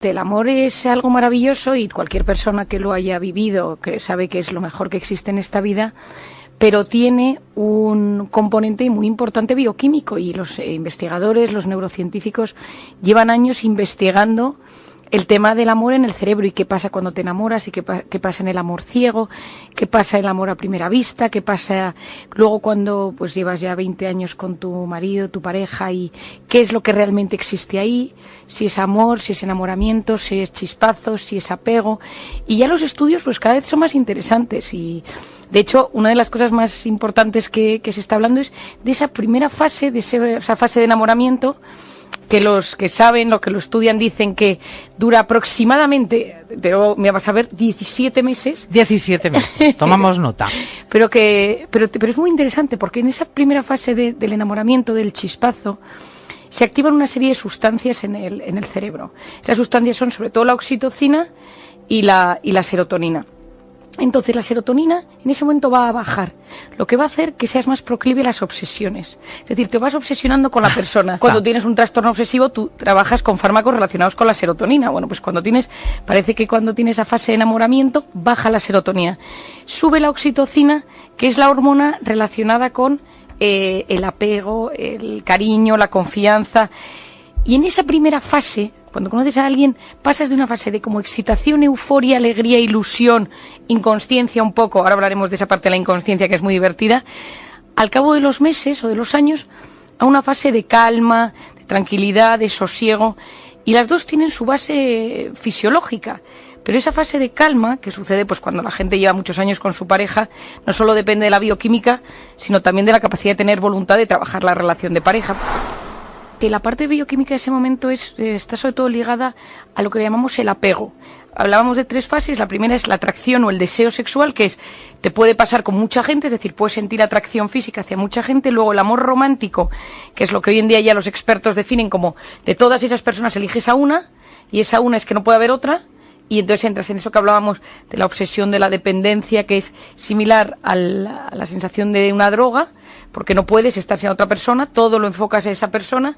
el amor es algo maravilloso y cualquier persona que lo haya vivido que sabe que es lo mejor que existe en esta vida, pero tiene un componente muy importante bioquímico y los investigadores, los neurocientíficos llevan años investigando el tema del amor en el cerebro y qué pasa cuando te enamoras y qué pasa en el amor ciego, qué pasa en el amor a primera vista, qué pasa luego cuando pues llevas ya 20 años con tu marido, tu pareja y qué es lo que realmente existe ahí, si es amor, si es enamoramiento, si es chispazos, si es apego. Y ya los estudios pues cada vez son más interesantes y de hecho una de las cosas más importantes que se está hablando es de esa primera fase, de esa fase de enamoramiento que los que saben, lo que lo estudian, dicen que dura aproximadamente, pero me vas a ver, 17 meses. 17 meses, tomamos nota. Pero es muy interesante porque en esa primera fase del enamoramiento, del chispazo, se activan una serie de sustancias en el cerebro. Esas sustancias son sobre todo la oxitocina y la serotonina. Entonces la serotonina en ese momento va a bajar, lo que va a hacer que seas más proclive a las obsesiones. Es decir, te vas obsesionando con la persona. Cuando tienes un trastorno obsesivo, tú trabajas con fármacos relacionados con la serotonina. Bueno, pues parece que cuando tienes esa fase de enamoramiento, baja la serotonina. Sube la oxitocina, que es la hormona relacionada con el apego, el cariño, la confianza. Y en esa primera fase, cuando conoces a alguien, pasas de una fase de como excitación, euforia, alegría, ilusión, inconsciencia un poco, ahora hablaremos de esa parte de la inconsciencia que es muy divertida, al cabo de los meses o de los años, a una fase de calma, de tranquilidad, de sosiego, y las dos tienen su base fisiológica. Pero esa fase de calma, que sucede pues cuando la gente lleva muchos años con su pareja, no solo depende de la bioquímica, sino también de la capacidad de tener voluntad de trabajar la relación de pareja. Que la parte bioquímica de ese momento está sobre todo ligada a lo que llamamos el apego. Hablábamos de 3 fases. La primera es la atracción o el deseo sexual, que te puede pasar con mucha gente, es decir, puedes sentir atracción física hacia mucha gente. Luego el amor romántico, que es lo que hoy en día ya los expertos definen como de todas esas personas eliges a una, y esa una es que no puede haber otra. Y entonces entras en eso que hablábamos de la obsesión de la dependencia, que es similar a la sensación de una droga, porque no puedes estar sin otra persona, todo lo enfocas a esa persona.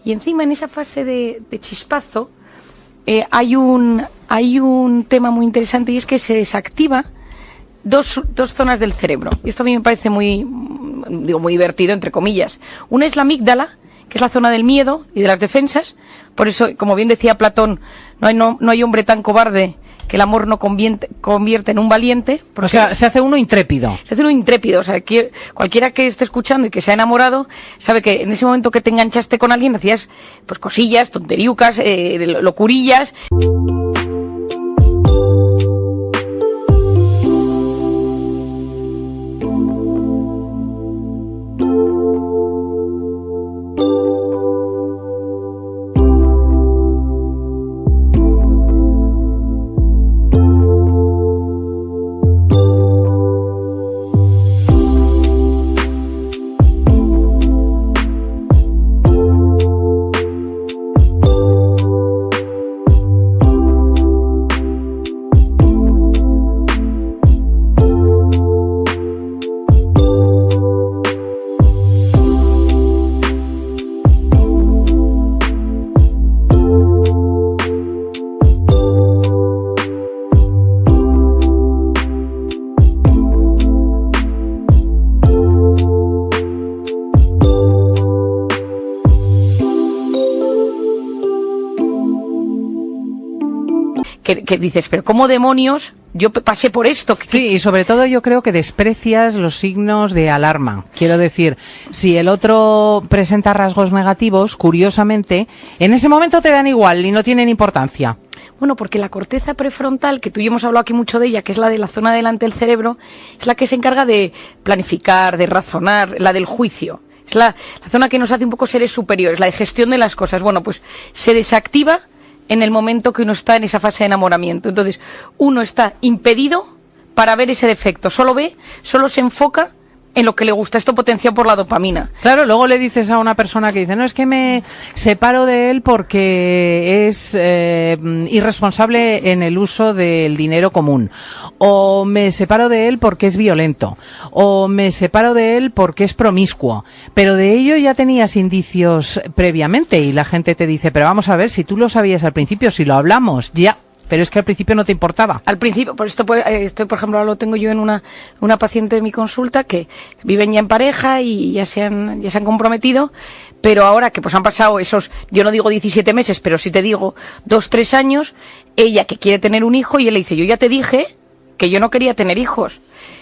Y encima en esa fase de chispazo hay un tema muy interesante, y es que se desactiva dos zonas del cerebro. Y esto a mí me parece muy divertido, entre comillas. Una es la amígdala, que es la zona del miedo y de las defensas. Por eso, como bien decía Platón, no hay hombre tan cobarde que el amor no convierte en un valiente. O sea, se hace uno intrépido. Se hace uno intrépido. O sea, cualquiera que esté escuchando y que se ha enamorado sabe que en ese momento que te enganchaste con alguien hacías pues cosillas, tonteriucas, locurillas. Que dices, pero ¿cómo demonios yo pasé por esto? Sí, y sobre todo yo creo que desprecias los signos de alarma. Quiero decir, si el otro presenta rasgos negativos, curiosamente, en ese momento te dan igual y no tienen importancia. Bueno, porque la corteza prefrontal, que tú y yo hemos hablado aquí mucho de ella, que es la de la zona delante del cerebro, es la que se encarga de planificar, de razonar, la del juicio. Es la zona que nos hace un poco seres superiores, la de gestión de las cosas. Bueno, pues se desactiva en el momento que uno está en esa fase de enamoramiento. Entonces, uno está impedido para ver ese defecto. Solo se enfoca en lo que le gusta. Esto potenciado por la dopamina. Claro, luego le dices a una persona que dice, no, es que me separo de él porque es irresponsable en el uso del dinero común, o me separo de él porque es violento, o me separo de él porque es promiscuo, pero de ello ya tenías indicios previamente y la gente te dice, pero vamos a ver, si tú lo sabías al principio, si lo hablamos, ya. Pero es que al principio no te importaba. Al principio, por esto, por ejemplo, ahora lo tengo yo en una paciente de mi consulta que viven ya en pareja y ya se han comprometido, pero ahora que pues han pasado esos, yo no digo 17 meses, pero sí te digo 2, 3 años, ella que quiere tener un hijo y él le dice, yo ya te dije que yo no quería tener hijos.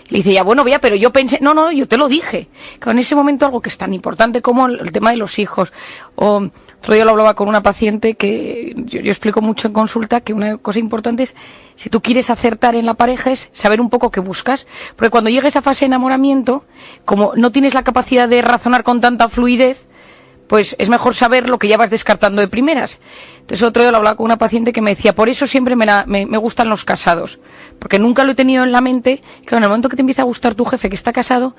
Le dice, ya bueno, vea, pero yo pensé, no, yo te lo dije. Que en ese momento algo que es tan importante como el tema de los hijos. O otro día lo hablaba con una paciente que yo explico mucho en consulta que una cosa importante es, si tú quieres acertar en la pareja, es saber un poco qué buscas. Porque cuando llega esa fase de enamoramiento, como no tienes la capacidad de razonar con tanta fluidez, pues es mejor saber lo que ya vas descartando de primeras. Entonces otro día lo hablaba con una paciente que me decía, por eso siempre me gustan los casados, porque nunca lo he tenido en la mente, que en el momento que te empieza a gustar tu jefe que está casado,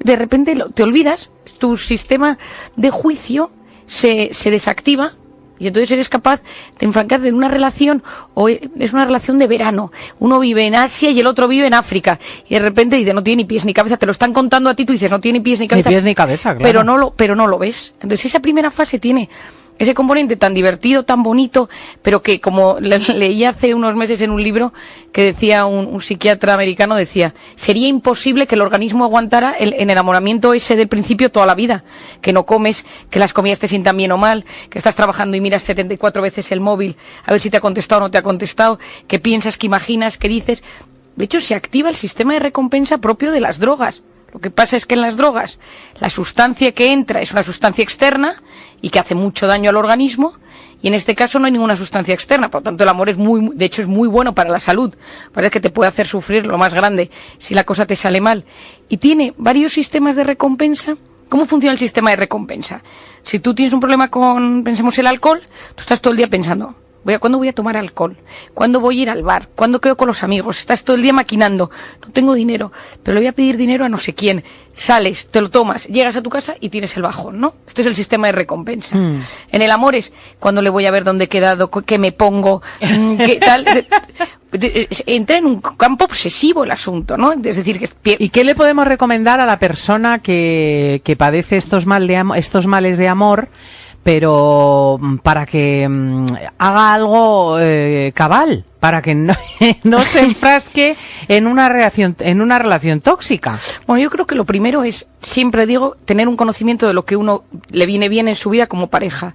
de repente te olvidas, tu sistema de juicio se desactiva, y entonces eres capaz de enfrancarte en una relación, o es una relación de verano. Uno vive en Asia y el otro vive en África. Y de repente dice, no tiene ni pies ni cabeza. Te lo están contando a ti, tú dices, no tiene ni pies ni cabeza. Ni pies ni cabeza, claro. Pero no lo ves. Entonces esa primera fase tiene ese componente tan divertido, tan bonito, pero que como leí hace unos meses en un libro que decía un psiquiatra americano, decía, sería imposible que el organismo aguantara el enamoramiento ese del principio toda la vida, que no comes, que las comidas te sientan bien o mal, que estás trabajando y miras 74 veces el móvil a ver si te ha contestado o no te ha contestado, que piensas, que imaginas, que dices. De hecho, se activa el sistema de recompensa propio de las drogas. Lo que pasa es que en las drogas la sustancia que entra es una sustancia externa y que hace mucho daño al organismo, y en este caso no hay ninguna sustancia externa, por lo tanto el amor de hecho es muy bueno para la salud, parece que te puede hacer sufrir lo más grande si la cosa te sale mal, y tiene varios sistemas de recompensa. ¿Cómo funciona el sistema de recompensa? Si tú tienes un problema con, pensemos, el alcohol, tú estás todo el día pensando, ¿cuándo voy a tomar alcohol? ¿Cuándo voy a ir al bar? ¿Cuándo quedo con los amigos? Estás todo el día maquinando. No tengo dinero, pero le voy a pedir dinero a no sé quién. Sales, te lo tomas, llegas a tu casa y tienes el bajón, ¿no? Este es el sistema de recompensa. En el amor es cuando le voy a ver dónde he quedado, qué me pongo, qué tal. Entra en un campo obsesivo el asunto, ¿no? Es decir, ¿Y qué le podemos recomendar a la persona que padece estos males de amor, pero para que haga algo cabal, para que no se enfrasque en una relación tóxica? Bueno, yo creo que lo primero es, siempre digo, tener un conocimiento de lo que uno le viene bien en su vida como pareja.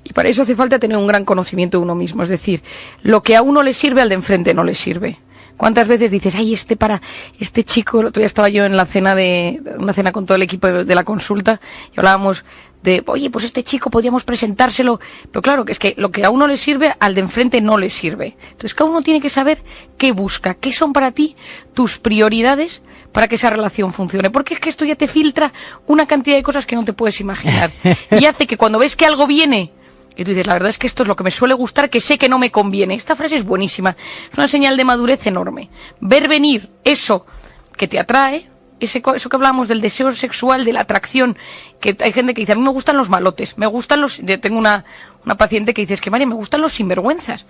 Y para eso hace falta tener un gran conocimiento de uno mismo. Es decir, lo que a uno le sirve, al de enfrente no le sirve. ¿Cuántas veces dices, ay, para este chico? El otro día estaba yo en una cena con todo el equipo de la consulta, y hablábamos de, oye, pues este chico podríamos presentárselo, pero claro, que es que lo que a uno le sirve, al de enfrente no le sirve. Entonces cada uno tiene que saber qué busca, qué son para ti tus prioridades para que esa relación funcione, porque es que esto ya te filtra una cantidad de cosas que no te puedes imaginar, y hace que cuando ves que algo viene, y tú dices, la verdad es que esto es lo que me suele gustar, que sé que no me conviene. Esta frase es buenísima. Es una señal de madurez enorme. Ver venir eso que te atrae, eso que hablábamos del deseo sexual, de la atracción, que hay gente que dice, a mí me gustan los malotes, yo tengo una paciente que dice, es que María, me gustan los sinvergüenzas.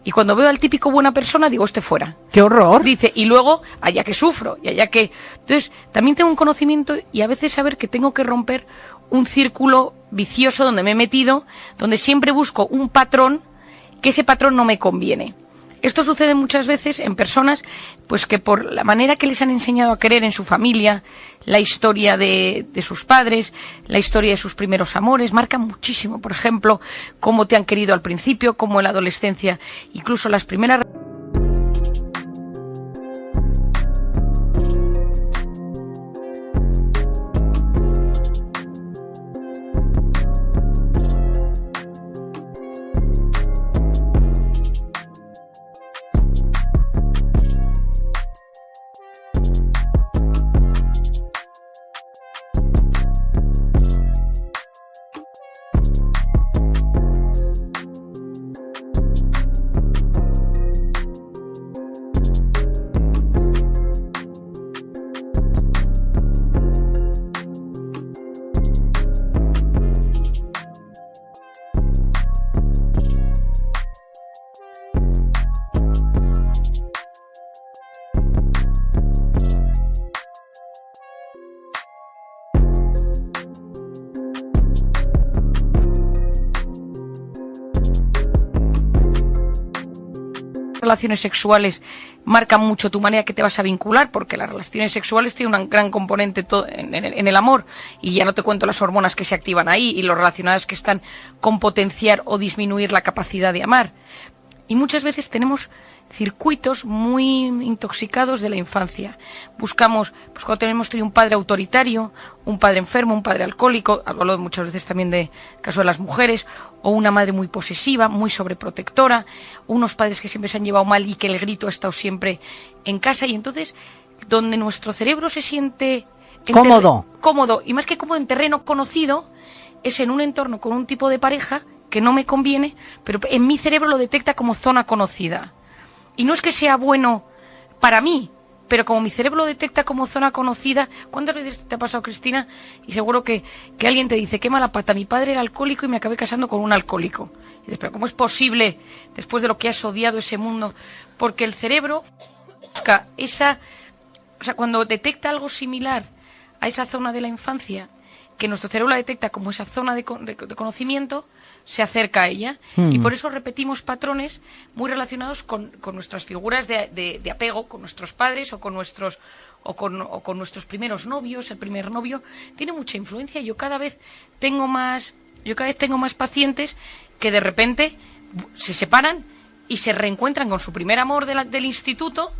Y cuando veo al típico buena persona, digo, fuera. ¡Qué horror! Dice, y luego, allá que sufro, y allá que... Entonces, también tengo un conocimiento y a veces saber que tengo que romper un círculo vicioso donde me he metido, donde siempre busco un patrón, que ese patrón no me conviene. Esto sucede muchas veces en personas pues que por la manera que les han enseñado a querer en su familia, la historia de sus padres, la historia de sus primeros amores, marca muchísimo. Por ejemplo, cómo te han querido al principio, cómo en la adolescencia, incluso las primeras... relaciones sexuales marcan mucho tu manera que te vas a vincular, porque las relaciones sexuales tienen un gran componente en el amor, y ya no te cuento las hormonas que se activan ahí y los relacionadas que están con potenciar o disminuir la capacidad de amar. Y muchas veces tenemos circuitos muy intoxicados de la infancia. Buscamos, pues cuando tenemos un padre autoritario, un padre enfermo, un padre alcohólico, hablo muchas veces también de caso de las mujeres, o una madre muy posesiva, muy sobreprotectora, unos padres que siempre se han llevado mal y que el grito ha estado siempre en casa, y entonces donde nuestro cerebro se siente cómodo, y más que cómodo en terreno conocido, es en un entorno con un tipo de pareja que no me conviene, pero en mi cerebro lo detecta como zona conocida. Y no es que sea bueno para mí, pero como mi cerebro lo detecta como zona conocida. ¿Cuántas veces te ha pasado, Cristina? Y seguro que alguien te dice, qué mala pata, mi padre era alcohólico y me acabé casando con un alcohólico. Y dices, pero ¿cómo es posible después de lo que has odiado ese mundo? Porque el cerebro busca cuando detecta algo similar a esa zona de la infancia, que nuestro cerebro la detecta como esa zona de conocimiento, se acerca a ella, y por eso repetimos patrones muy relacionados con nuestras figuras de apego, con nuestros padres o con nuestros primeros novios. El primer novio tiene mucha influencia. Yo cada vez tengo más pacientes que de repente se separan y se reencuentran con su primer amor del instituto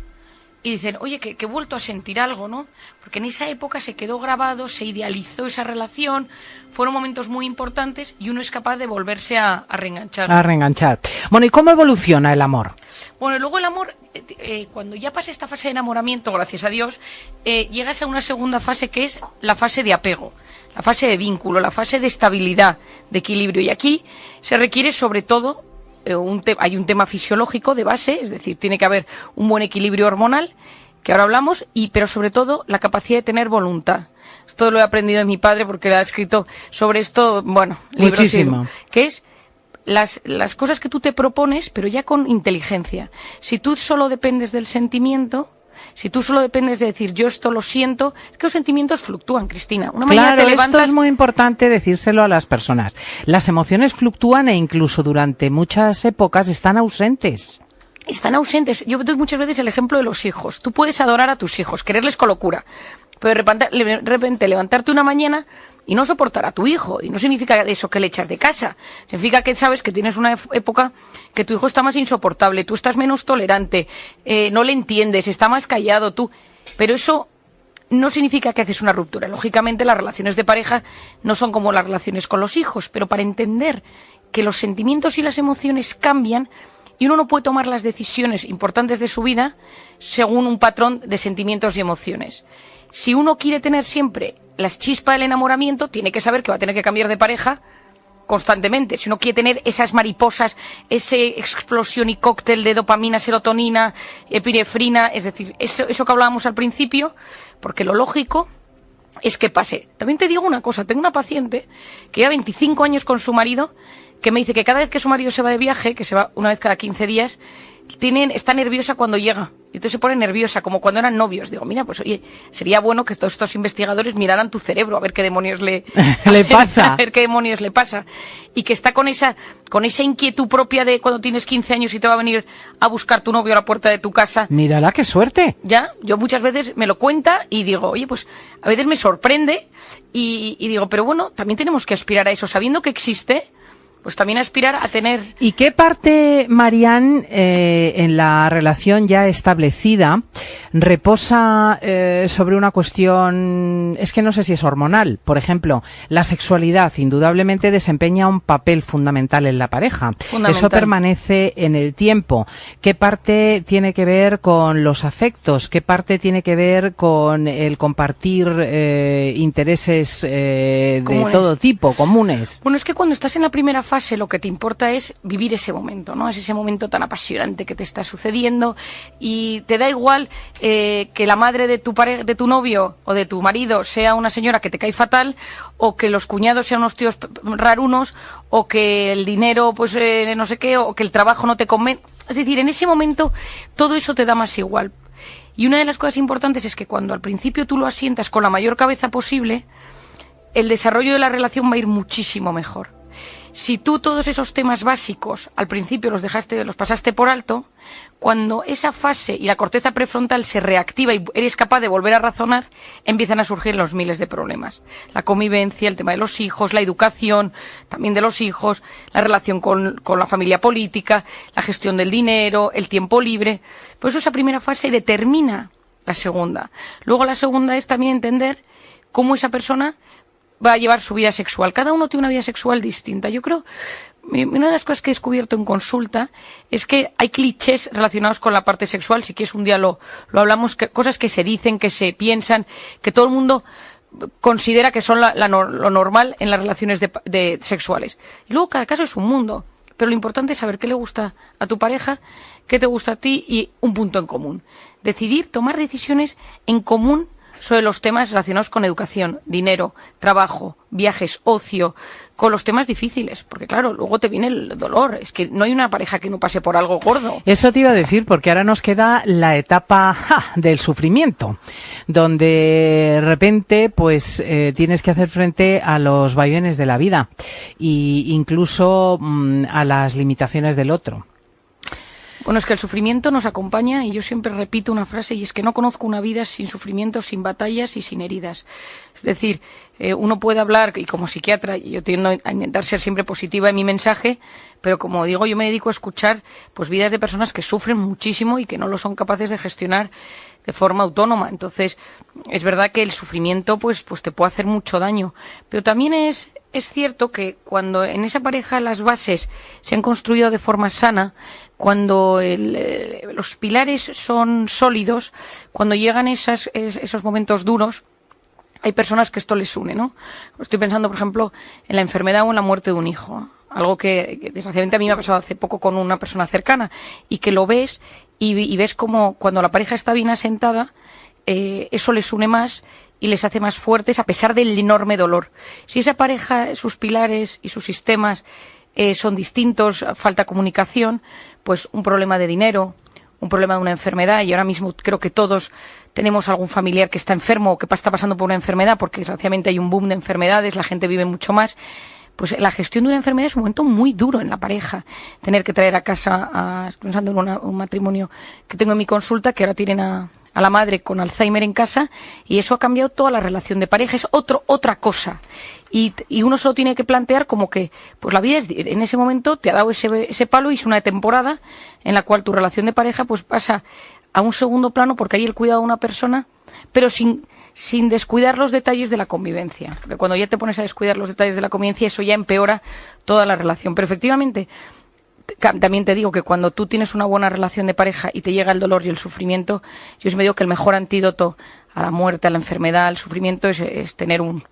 y dicen, oye, que he vuelto a sentir algo, ¿no? Porque en esa época se quedó grabado, se idealizó esa relación, fueron momentos muy importantes y uno es capaz de volverse a reenganchar. A reenganchar. Bueno, ¿y cómo evoluciona el amor? Bueno, y luego el amor, cuando ya pasa esta fase de enamoramiento, gracias a Dios, llegas a una segunda fase que es la fase de apego, la fase de vínculo, la fase de estabilidad, de equilibrio. Y aquí se requiere sobre todo hay un tema fisiológico de base, es decir, tiene que haber un buen equilibrio hormonal, que ahora hablamos, pero sobre todo la capacidad de tener voluntad. Esto lo he aprendido de mi padre porque ha escrito sobre esto, libros. Muchísimo. Que es las cosas que tú te propones, pero ya con inteligencia. Si tú solo dependes del sentimiento, si tú solo dependes de decir yo esto lo siento, es que los sentimientos fluctúan, Cristina. Una mañana te levantas... Esto es muy importante decírselo a las personas. Las emociones fluctúan e incluso durante muchas épocas están ausentes. Están ausentes. Yo doy muchas veces el ejemplo de los hijos. Tú puedes adorar a tus hijos, quererles con locura, pero de repente levantarte una mañana y no soportar a tu hijo. Y no significa eso que le echas de casa. Significa que sabes que tienes una época que tu hijo está más insoportable, tú estás menos tolerante, no le entiendes, está más callado tú. Pero eso no significa que haces una ruptura. Lógicamente las relaciones de pareja no son como las relaciones con los hijos, pero para entender que los sentimientos y las emociones cambian y uno no puede tomar las decisiones importantes de su vida según un patrón de sentimientos y emociones. Si uno quiere tener siempre las chispas del enamoramiento, tiene que saber que va a tener que cambiar de pareja constantemente. Si uno quiere tener esas mariposas, esa explosión y cóctel de dopamina, serotonina, epinefrina, es decir, eso que hablábamos al principio, porque lo lógico es que pase. También te digo una cosa, tengo una paciente que lleva 25 años con su marido, que me dice que cada vez que su marido se va de viaje, que se va una vez cada 15 días, está nerviosa cuando llega. Y entonces se pone nerviosa, como cuando eran novios. Digo, mira, pues oye, sería bueno que todos estos investigadores miraran tu cerebro, a ver qué demonios le pasa. A ver qué demonios le pasa. Y que está con esa inquietud propia de cuando tienes 15 años y te va a venir a buscar tu novio a la puerta de tu casa. Mírala, qué suerte. Ya, yo muchas veces me lo cuenta y digo, oye, pues a veces me sorprende y digo, pero bueno, también tenemos que aspirar a eso, sabiendo que existe. Pues también aspirar a tener... ¿Y qué parte, Marian, en la relación ya establecida reposa sobre una cuestión, es que no sé si es hormonal? Por ejemplo, la sexualidad indudablemente desempeña un papel fundamental en la pareja. Eso permanece en el tiempo. ¿Qué parte tiene que ver con los afectos? ¿Qué parte tiene que ver con el compartir intereses de todo tipo, comunes? Bueno, es que cuando estás en la primera fase lo que te importa es vivir ese momento, ¿no? Es ese momento tan apasionante que te está sucediendo y te da igual que la madre de tu novio o de tu marido sea una señora que te cae fatal, o que los cuñados sean unos tíos rarunos, o que el dinero pues no sé qué, o que el trabajo no te convence. Es decir, en ese momento todo eso te da más igual. Y una de las cosas importantes es que cuando al principio tú lo asientas con la mayor cabeza posible, el desarrollo de la relación va a ir muchísimo mejor. Si tú todos esos temas básicos al principio los pasaste por alto, cuando esa fase y la corteza prefrontal se reactiva y eres capaz de volver a razonar, empiezan a surgir los miles de problemas. La convivencia, el tema de los hijos, la educación también de los hijos, la relación con la familia política, la gestión del dinero, el tiempo libre. Por eso esa primera fase determina la segunda. Luego la segunda es también entender cómo esa persona va a llevar su vida sexual. Cada uno tiene una vida sexual distinta. Yo creo, una de las cosas que he descubierto en consulta es que hay clichés relacionados con la parte sexual. Si quieres un día lo hablamos, cosas que se dicen, que se piensan, que todo el mundo considera que son lo normal en las relaciones sexuales. Y luego cada caso es un mundo. Pero lo importante es saber qué le gusta a tu pareja, qué te gusta a ti y un punto en común. Decidir, tomar decisiones en común sobre los temas relacionados con educación, dinero, trabajo, viajes, ocio, con los temas difíciles, porque claro, luego te viene el dolor, es que no hay una pareja que no pase por algo gordo. Eso te iba a decir, porque ahora nos queda la etapa del sufrimiento, donde de repente pues tienes que hacer frente a los vaivenes de la vida e incluso a las limitaciones del otro. Bueno, es que el sufrimiento nos acompaña y yo siempre repito una frase y es que no conozco una vida sin sufrimiento, sin batallas y sin heridas. Es decir, uno puede hablar, y como psiquiatra, yo tiendo a intentar ser siempre positiva en mi mensaje, pero como digo, yo me dedico a escuchar pues vidas de personas que sufren muchísimo y que no lo son capaces de gestionar de forma autónoma. Entonces, es verdad que el sufrimiento pues te puede hacer mucho daño, pero también es cierto que cuando en esa pareja las bases se han construido de forma sana, cuando los pilares son sólidos, cuando llegan esos momentos duros, hay personas que esto les une, ¿no? Estoy pensando, por ejemplo, en la enfermedad o en la muerte de un hijo. Algo que desgraciadamente a mí me ha pasado hace poco con una persona cercana y que lo ves y ves como cuando la pareja está bien asentada, eso les une más y les hace más fuertes a pesar del enorme dolor. Si esa pareja, sus pilares y sus sistemas son distintos, falta comunicación, pues un problema de dinero, un problema de una enfermedad, y ahora mismo creo que todos tenemos algún familiar que está enfermo o que está pasando por una enfermedad, porque desgraciadamente hay un boom de enfermedades, la gente vive mucho más. Pues la gestión de una enfermedad es un momento muy duro en la pareja. Tener que traer a casa, estoy pensando en un matrimonio que tengo en mi consulta, que ahora tienen a la madre con Alzheimer en casa, y eso ha cambiado toda la relación de pareja, es otra cosa. Y uno solo tiene que plantear como que pues la vida en ese momento te ha dado ese palo y es una temporada en la cual tu relación de pareja pues pasa a un segundo plano porque hay el cuidado de una persona, pero sin descuidar los detalles de la convivencia. Porque cuando ya te pones a descuidar los detalles de la convivencia, eso ya empeora toda la relación. Pero efectivamente, también te digo que cuando tú tienes una buena relación de pareja y te llega el dolor y el sufrimiento, yo siempre digo que el mejor antídoto a la muerte, a la enfermedad, al sufrimiento es tener un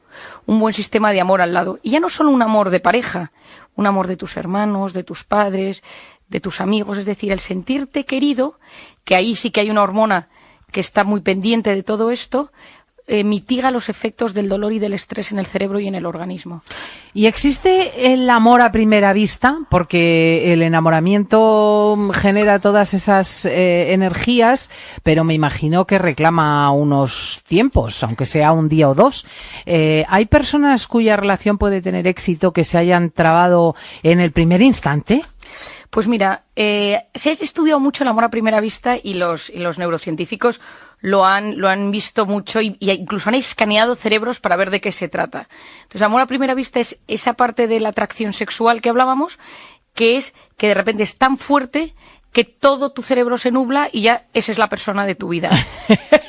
buen sistema de amor al lado. Y ya no solo un amor de pareja, un amor de tus hermanos, de tus padres, de tus amigos, es decir, el sentirte querido, que ahí sí que hay una hormona que está muy pendiente de todo esto, mitiga los efectos del dolor y del estrés en el cerebro y en el organismo. ¿Y existe el amor a primera vista? Porque el enamoramiento genera todas esas energías, pero me imagino que reclama unos tiempos, aunque sea un día o dos. ¿Hay personas cuya relación puede tener éxito que se hayan trabado en el primer instante? Pues mira, se ha estudiado mucho el amor a primera vista y los neurocientíficos lo han visto mucho y incluso han escaneado cerebros para ver de qué se trata. Entonces, amor a primera vista es esa parte de la atracción sexual que hablábamos, que es que de repente es tan fuerte que todo tu cerebro se nubla y ya esa es la persona de tu vida.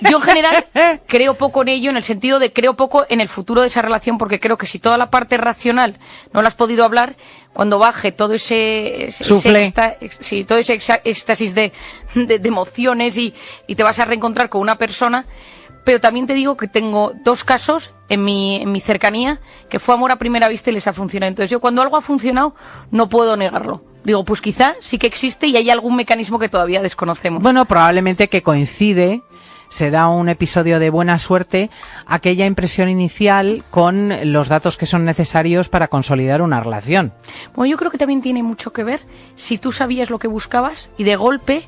Yo en general creo poco en ello, en el sentido de creo poco en el futuro de esa relación, porque creo que si toda la parte racional no la has podido hablar, cuando baje todo ese éxtasis de emociones y te vas a reencontrar con una persona. Pero también te digo que tengo dos casos en mi cercanía que fue amor a primera vista y les ha funcionado. Entonces yo cuando algo ha funcionado no puedo negarlo. Digo, pues quizá sí que existe y hay algún mecanismo que todavía desconocemos. Bueno, probablemente que coincide, se da un episodio de buena suerte, aquella impresión inicial con los datos que son necesarios para consolidar una relación. Bueno, yo creo que también tiene mucho que ver si tú sabías lo que buscabas y de golpe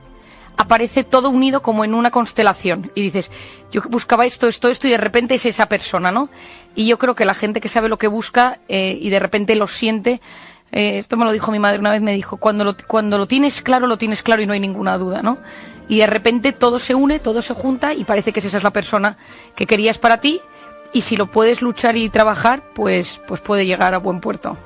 aparece todo unido como en una constelación y dices, yo buscaba esto y de repente es esa persona, ¿no? Y yo creo que la gente que sabe lo que busca y de repente lo siente, Esto me lo dijo mi madre una vez, me dijo, cuando lo tienes claro y no hay ninguna duda, ¿no? Y de repente todo se une, todo se junta y parece que esa es la persona que querías para ti, y si lo puedes luchar y trabajar, pues puede llegar a buen puerto.